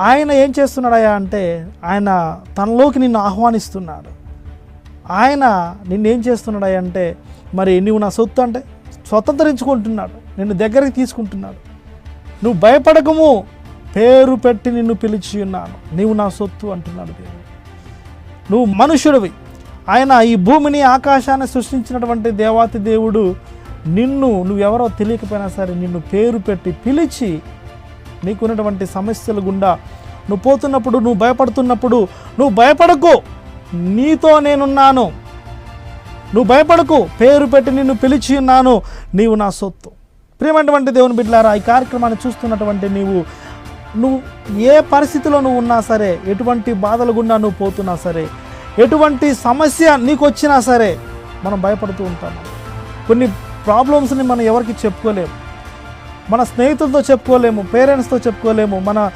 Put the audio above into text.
ఆయన ఏం చేస్తున్నాడయ్యా అంటే ఆయన తనలోకి నిన్ను ఆహ్వానిస్తున్నాడు. ఆయన నిన్నేం చేస్తున్నాడయ్యా అంటే మరి నువ్వు నా సొత్తు అంటే స్వతంత్రించుకుంటున్నాడు, నిన్ను దగ్గరికి తీసుకుంటున్నాడు. నువ్వు భయపడకము, పేరు పెట్టి నిన్ను పిలిచి ఉన్నాను, నీవు నా సొత్తు అంటున్నాడు దేవుడు. నువ్వు మనుష్యుడివి. ఆయన ఈ భూమిని ఆకాశాన్ని సృష్టించినటువంటి దేవాతి దేవుడు నువ్వెవరో తెలియకపోయినా సరే నిన్ను పేరు పెట్టి పిలిచి నీకున్నటువంటి సమస్యల గుండా నువ్వు పోతున్నప్పుడు, నువ్వు భయపడుతున్నప్పుడు, నువ్వు భయపడకు, నీతో నేనున్నాను, నువ్వు భయపడకు, పేరు పెట్టి నిన్ను పిలిచి ఉన్నాను, నీవు నా సొత్తు. ప్రియమైనటువంటి దేవుని బిడ్డలారా, ఈ కార్యక్రమాన్ని చూస్తున్నటువంటి నువ్వు ఏ పరిస్థితిలో నువ్వు ఉన్నా సరే, ఎటువంటి బాధల గుండా నువ్వు పోతున్నా సరే, ఎటువంటి సమస్య నీకు వచ్చినా సరే, మనం భయపడుతూ ఉంటాము. కొన్ని ప్రాబ్లమ్స్ని మనం ఎవరికి చెప్పుకోలేము, మన స్నేహితులతో చెప్పుకోలేము, పేరెంట్స్తో చెప్పుకోలేము, మన